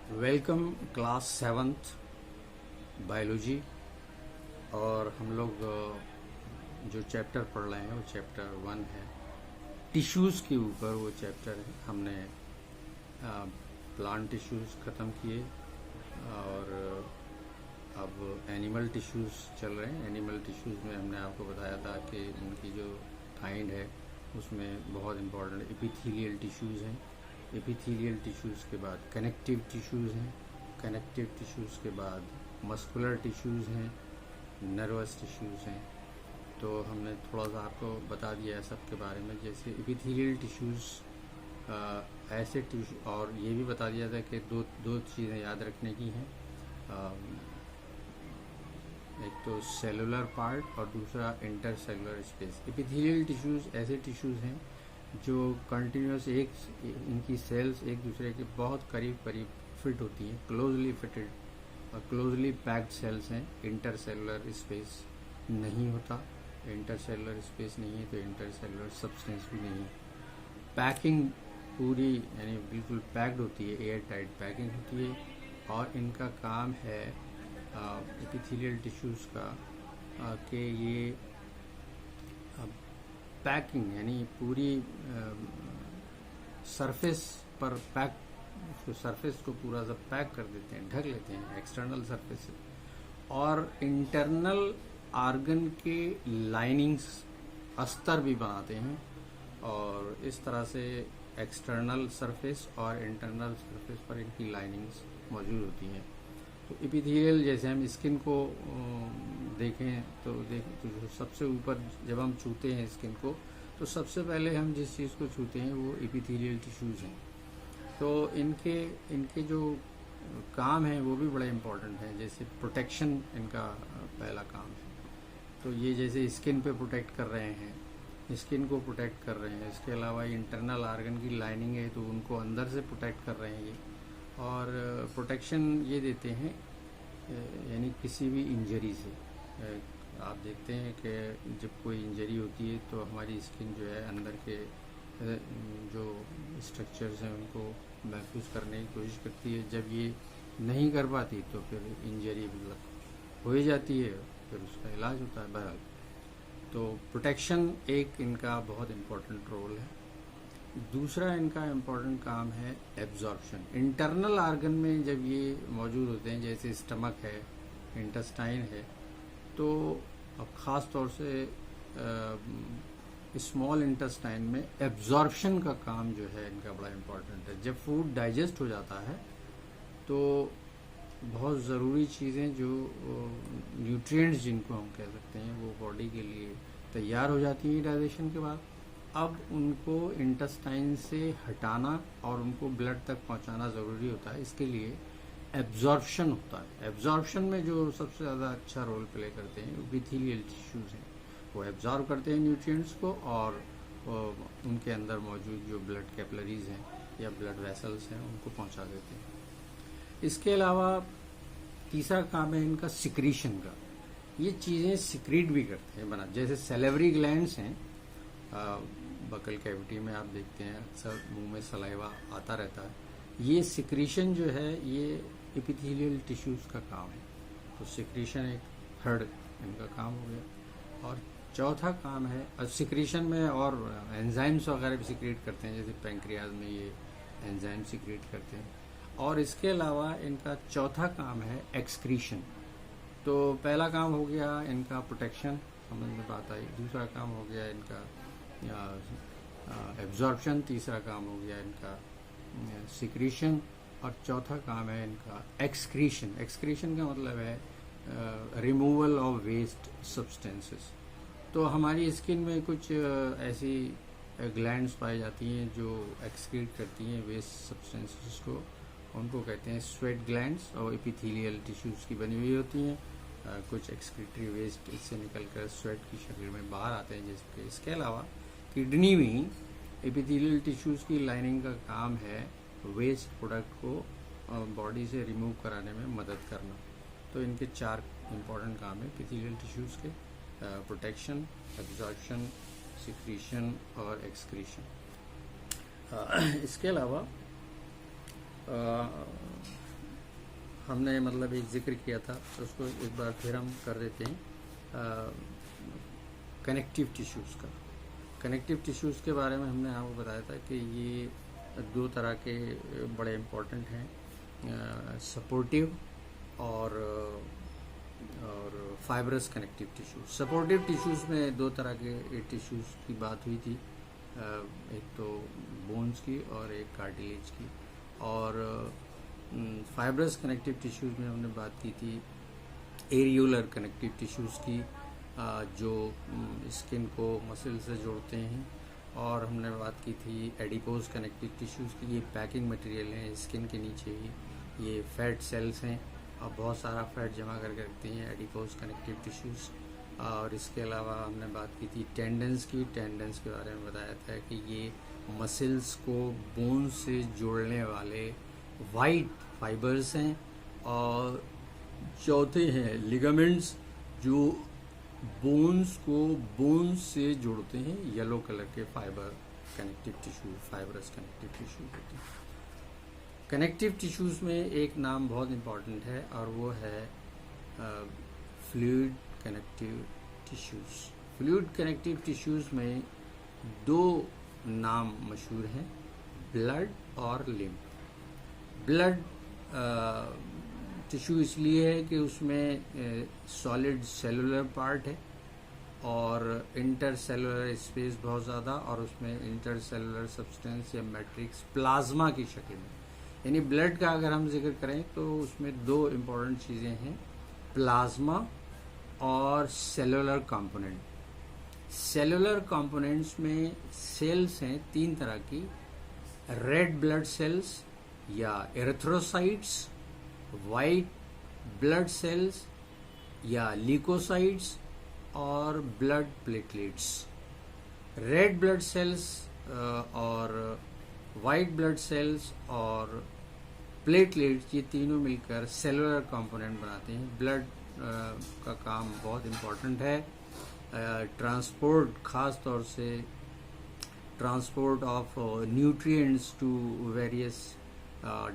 Welcome class 7th biology. और हम लोग जो चैप्टर पढ़ रहे हैं वो चैप्टर 1 है। टिश्यूज़ के ऊपर वो चैप्टर है। हमने प्लांट टिश्यूज़ ख़त्म किए और अब एनिमल टिश्यूज़ चल रहे हैं। एनिमल टिश्यूज़ में हमने आपको बताया था कि उनकी जो काइंड है उसमें बहुत इम्पोर्टेंट एपिथेलियल टिश्यूज़ हैं। एपिथेलियल टिश्यूज़ के बाद कनेक्टिव टिश्यूज़ हैं। कनेक्टिव टिश्यूज़ के बाद मस्कुलर टिश्यूज़ हैं, नर्वस टिश्यूज़ हैं। तो हमने थोड़ा सा आपको बता दिया है सब के बारे में। जैसे एपिथेलियल टिश्यूज़ ऐसे टिश्यू, और ये भी बता दिया था कि दो चीज़ें याद रखने की हैं। एक तो सेलुलर पार्ट और दूसरा इंटरसेलुलर स्पेस। एपिथेलियल टिश्यूज़ ऐसे टिश्यूज़ हैं जो कंटिन्यूस इनकी सेल्स एक दूसरे के बहुत करीब करीब फिट होती हैं, क्लोजली फिटेड और क्लोजली पैक्ड सेल्स हैं। इंटरसेलुलर स्पेस नहीं होता। इंटरसेलुलर स्पेस नहीं है तो इंटरसेलुलर सब्सटेंस भी नहीं है। पैकिंग पूरी यानी बिल्कुल पैक्ड होती है, एयर टाइट पैकिंग होती है। और इनका काम है एपिथेलियल टिश्यूज़ का कि ये पैकिंग यानी पूरी सरफेस पर पैक, उसको सरफेस को पूरा सब पैक कर देते हैं, ढक लेते हैं एक्सटर्नल सरफेस से। और इंटरनल आर्गन के लाइनिंग्स अस्तर भी बनाते हैं और इस तरह से एक्सटर्नल सरफेस और इंटरनल सरफेस पर इनकी लाइनिंग्स मौजूद होती हैं। तो एपिथेलियल जैसे हम स्किन को देखें तो तो सबसे ऊपर जब हम छूते हैं स्किन को तो सबसे पहले हम जिस चीज़ को छूते हैं वो एपिथेलियल टिश्यूज़ हैं। तो इनके जो काम है वो भी बड़े इम्पोर्टेंट हैं। जैसे प्रोटेक्शन इनका पहला काम है। तो ये जैसे स्किन पे प्रोटेक्ट कर रहे हैं, स्किन को प्रोटेक्ट कर रहे हैं। इसके अलावा इंटरनल आर्गन की लाइनिंग है तो उनको अंदर से प्रोटेक्ट कर रहे हैं ये। और प्रोटेक्शन ये देते हैं यानी किसी भी इंजरी से। आप देखते हैं कि जब कोई इंजरी होती है तो हमारी स्किन जो है अंदर के जो स्ट्रक्चर्स हैं उनको महफूज करने की कोशिश करती है। जब ये नहीं कर पाती तो फिर इंजरी मतलब हो ही जाती है, फिर उसका इलाज होता है। बहरहाल तो प्रोटेक्शन एक इनका बहुत इम्पोर्टेंट रोल है। दूसरा इनका इम्पोर्टेंट काम है एब्जॉर्प्शन। इंटरनल आर्गन में जब ये मौजूद होते हैं, जैसे स्टमक है, इंटेस्टाइन है, तो अब ख़ास तौर से स्मॉल इंटेस्टाइन में एब्जॉर्प्शन का काम जो है इनका बड़ा इम्पोर्टेंट है। जब फूड डाइजेस्ट हो जाता है तो बहुत ज़रूरी चीज़ें जो न्यूट्रिएंट्स जिनको हम कह सकते हैं वो बॉडी के लिए तैयार हो जाती हैं डाइजेशन के बाद। अब उनको इंटेस्टाइन से हटाना और उनको ब्लड तक पहुंचाना ज़रूरी होता है। इसके लिए एब्जॉर्प्शन होता है। एब्जॉर्प्शन में जो सबसे ज़्यादा अच्छा रोल प्ले करते हैं एपिथेलियल टिश्यूज़ हैं। वो एब्जॉर्ब करते हैं न्यूट्रिएंट्स को और उनके अंदर मौजूद जो ब्लड कैपिलरीज हैं या ब्लड वेसल्स हैं उनको पहुंचा देते हैं। इसके अलावा तीसरा काम है इनका सिक्रीशन का। ये चीज़ें सिक्रीट भी करते हैं बना, जैसे सैलिवरी ग्लैंड्स हैं बकल कैविटी में, आप देखते हैं अक्सर मुंह में सलाइवा आता रहता है। ये सिक्रीशन जो है ये एपिथेलियल टिश्यूज़ का काम है। तो सिक्रीशन एक थर्ड इनका काम हो गया। और चौथा काम है सिक्रीशन में और एंजाइम्स वगैरह भी सिक्रेट करते हैं, जैसे पैंक्रियाज में ये एंजाइम सिक्रेट करते हैं। और इसके अलावा इनका चौथा काम है एक्सक्रीशन। तो पहला काम हो गया इनका प्रोटेक्शन, समझ में बात आई। दूसरा काम हो गया इनका एब्जॉर्प्शन। तीसरा काम हो गया इनका सिक्रीशन। और चौथा काम है इनका एक्सक्रीशन। एक्सक्रीशन का मतलब है रिमूवल ऑफ वेस्ट सब्सटेंसेस। तो हमारी स्किन में कुछ ऐसी ग्लैंड्स पाई जाती हैं जो एक्सक्रीट करती हैं वेस्ट सब्सटेंसेस को, उनको कहते हैं स्वेट ग्लैंड्स, और एपिथेलियल टिश्यूज़ की बनी हुई होती हैं। कुछ एक्सक्रीटरी वेस्ट इससे निकलकर स्वेट की शक्ल में बाहर आते हैं जिसके। इसके अलावा किडनी में एपिथेलियल टिश्यूज़ की लाइनिंग का काम है वेस्ट प्रोडक्ट को बॉडी से रिमूव कराने में मदद करना। तो इनके चार इम्पोर्टेंट काम है एपिथेलियल टिश्यूज़ के: प्रोटेक्शन, एब्जॉर्प्शन, सिक्रीशन और एक्सक्रीशन। इसके अलावा हमने मतलब एक जिक्र किया था, तो उसको एक बार फिर हम कर देते हैं। कनेक्टिव टिश्यूज़ का, कनेक्टिव टिश्यूज़ के बारे में हमने आपको बताया था कि ये दो तरह के बड़े इम्पोर्टेंट हैं, सपोर्टिव और fibrous connective tissues. Supportive tissues में दो तरह के टिश्यूज़ की बात हुई थी, एक तो बोन्स की और एक कार्टिलेज की। और फाइब्रस कनेक्टिव टिश्यूज़ में हमने बात की थी एरियोलर कनेक्टिव टिश्यूज़ की, जो स्किन को मसल से जोड़ते हैं। और हमने बात की थी एडिपोज कनेक्टिव टिश्यूज़ की, ये पैकिंग मटेरियल हैं स्किन के नीचे ही, ये फैट सेल्स हैं और बहुत सारा फैट जमा करके रखती हैं एडिपोज कनेक्टिव टिश्यूज़। और इसके अलावा हमने बात की थी टेंडन्स की। टेंडन्स के बारे में बताया था कि ये मसल्स को बोन से जोड़ने वाले वाइट फाइबर्स हैं। और चौथे हैं लिगामेंट्स, जो बोन्स को बोन से जोड़ते हैं, येलो कलर के fibre connective tissue, fibrous connective tissue होते हैं। कनेक्टिव टिश्यूज़ में एक नाम बहुत इम्पॉर्टेंट है और वो है fluid connective tissues. Fluid connective tissues में दो नाम मशहूर हैं, ब्लड और लिम्फ। ब्लड टिश्यू इसलिए है कि उसमें सॉलिड सेलुलर पार्ट है और इंटरसेलुलर स्पेस बहुत ज़्यादा, और उसमें इंटरसेलुलर सब्सटेंस या मैट्रिक्स प्लाज्मा की शक्ल में। यानी ब्लड का अगर हम जिक्र करें तो उसमें दो इम्पोर्टेंट चीज़ें हैं, प्लाज्मा और सेलुलर कंपोनेंट। सेलुलर कंपोनेंट्स में सेल्स हैं तीन तरह की, रेड ब्लड सेल्स या एरिथ्रोसाइट्स, वाइट ब्लड सेल्स या ल्यूकोसाइट्स, और blood platelets. Red blood cells और वाइट ब्लड सेल्स और प्लेटलेट्स, ये तीनों मिलकर सेलुलर कंपोनेंट बनाते हैं। ब्लड का काम बहुत इम्पोर्टेंट है, ट्रांसपोर्ट, खास तौर से transport of nutrients to various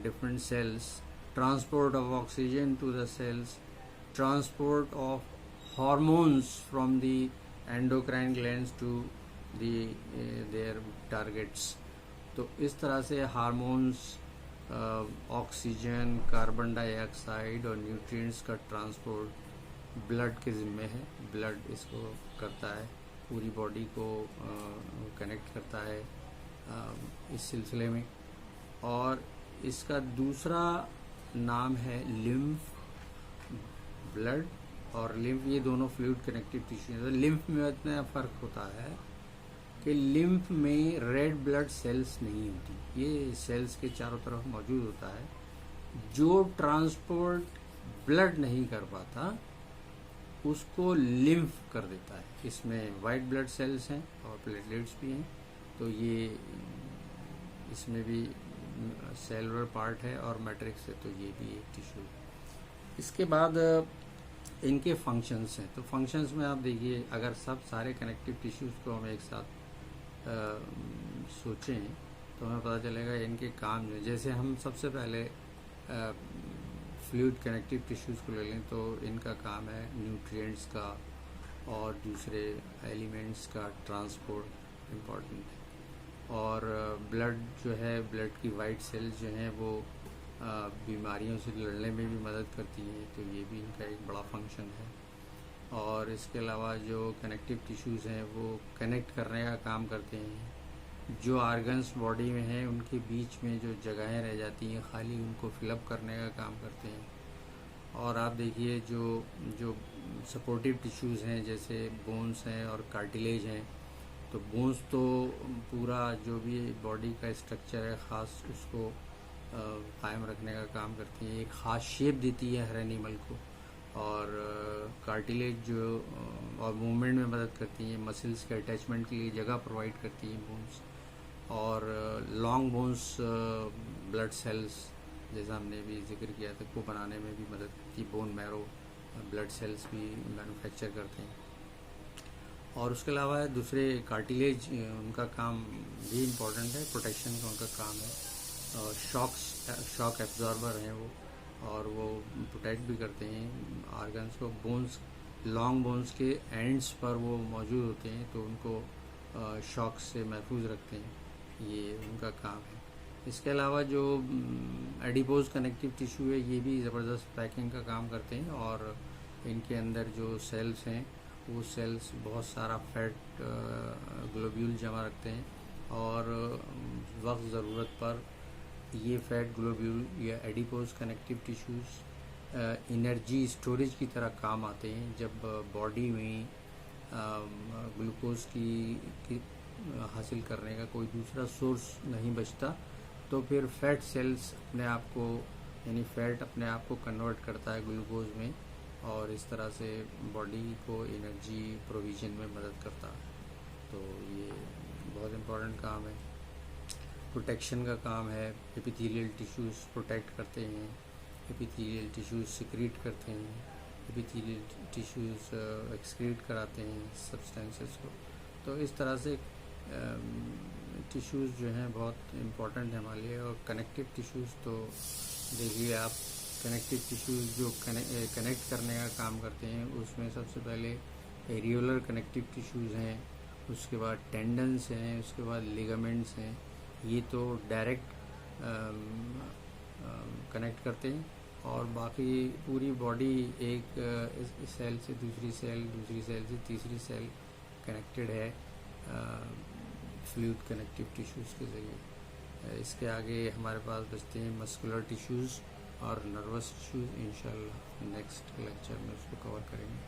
different cells, transport of oxygen to the cells, transport of hormones from the endocrine glands to their targets। तो इस तरह से हार्मोन्स, ऑक्सीजन, कार्बन डाइऑक्साइड और न्यूट्रिएंट्स का ट्रांसपोर्ट ब्लड के ज़िम्मे है। ब्लड इसको करता है, पूरी बॉडी को कनेक्ट करता है इस सिलसिले में। और इसका दूसरा नाम है लिम्फ। ब्लड और लिम्फ, ये दोनों फ्लूइड कनेक्टिव टिश्यू हैं। लिम्फ में इतना फ़र्क होता है कि लिम्फ में रेड ब्लड सेल्स नहीं होती, ये सेल्स के चारों तरफ मौजूद होता है। जो ट्रांसपोर्ट ब्लड नहीं कर पाता उसको लिम्फ कर देता है। इसमें वाइट ब्लड सेल्स हैं और प्लेटलेट्स भी हैं, तो ये इसमें भी सेलुलर पार्ट है और मैट्रिक्स है, तो ये भी एक टिश्यू। इसके बाद इनके फंक्शंस हैं। तो फंक्शंस में आप देखिए, अगर सब सारे कनेक्टिव टिश्यूज़ को हम एक साथ सोचें तो हमें पता चलेगा इनके काम जो, जैसे हम सबसे पहले फ्लूइड कनेक्टिव टिश्यूज़ को ले लें तो इनका काम है न्यूट्रिएंट्स का और दूसरे एलिमेंट्स का ट्रांसपोर्ट इम्पॉर्टेंट है। और ब्लड जो है, ब्लड की वाइट सेल्स जो हैं वो बीमारियों से लड़ने में भी मदद करती हैं, तो ये भी इनका एक बड़ा फंक्शन है। और इसके अलावा जो कनेक्टिव टिश्यूज़ हैं वो कनेक्ट करने का काम करते हैं। जो आर्गन्स बॉडी में हैं उनके बीच में जो जगहें रह जाती हैं खाली, उनको फिलअप करने का काम करते हैं। और आप देखिए जो सपोर्टिव टिश्यूज़ हैं जैसे बोन्स हैं और कार्टिलेज हैं, तो बोन्स तो पूरा जो भी बॉडी का स्ट्रक्चर है ख़ास उसको कायम रखने का काम करती हैं, एक ख़ास शेप देती है हर एनिमल को। और कार्टिलेज जो और मूवमेंट में मदद करती हैं, मसल्स के अटैचमेंट के लिए जगह प्रोवाइड करती हैं बोन्स। और लॉन्ग बोन्स ब्लड सेल्स, जैसा हमने भी जिक्र किया था, को बनाने में भी मदद करती है। बोन मैरो ब्लड सेल्स भी मैन्युफैक्चर करते हैं। और उसके अलावा दूसरे कार्टिलेज, उनका काम भी इम्पोर्टेंट है, प्रोटेक्शन का उनका काम है। शॉक एब्जॉर्बर हैं वो, और वो प्रोटेक्ट भी करते हैं ऑर्गन्स को। बोन्स, लॉन्ग बोन्स के एंड्स पर वो मौजूद होते हैं, तो उनको शॉक से महफूज रखते हैं, ये उनका काम है। इसके अलावा जो एडिपोज कनेक्टिव टिश्यू है, ये भी ज़बरदस्त पैकिंग का काम करते हैं, और इनके अंदर जो सेल्स हैं वो सेल्स बहुत सारा फैट ग्लोब्यूल जमा रखते हैं, और वक्त ज़रूरत पर ये फैट ग्लोब्यूल या adipose connective tissues energy storage की तरह काम आते हैं। जब बॉडी में ग्लूकोज की हासिल करने का कोई दूसरा सोर्स नहीं बचता, तो फिर फैट सेल्स अपने आप को, यानी फैट अपने आप को कन्वर्ट करता है ग्लूकोज में, और इस तरह से बॉडी को एनर्जी प्रोविजन में मदद करता है। तो ये बहुत इम्पोर्टेंट काम है। प्रोटेक्शन का काम है, एपिथेलियल टिश्यूज़ प्रोटेक्ट करते हैं, एपिथेलियल टिश्यूज़ सिक्रीट करते हैं, एपिथेलियल टिश्यूज़ एक्सक्रीट कराते हैं सब्सटेंसेस को। तो इस तरह से टिश्यूज़ जो हैं बहुत इम्पोर्टेंट है हमारे लिए। और कनेक्टिव टिश्यूज़ तो देखिए आप, कनेक्टिव टिश्यूज़ जो कनेक्ट करने का काम करते हैं, उसमें सबसे पहले एरियोलर कनेक्टिव टिश्यूज़ हैं, उसके बाद टेंडन्स हैं, उसके बाद लिगामेंट्स हैं। ये तो डायरेक्ट कनेक्ट करते हैं, और बाकी पूरी बॉडी एक सेल से दूसरी सेल, दूसरी सेल से तीसरी सेल कनेक्टेड है फ्लूइड कनेक्टिव टिश्यूज़ के ज़रिए। इसके आगे हमारे पास बचते हैं मस्कुलर टिश्यूज़ और नर्वस टिश्यूज़। इंशाल्लाह नेक्स्ट लेक्चर में उसको कवर करेंगे।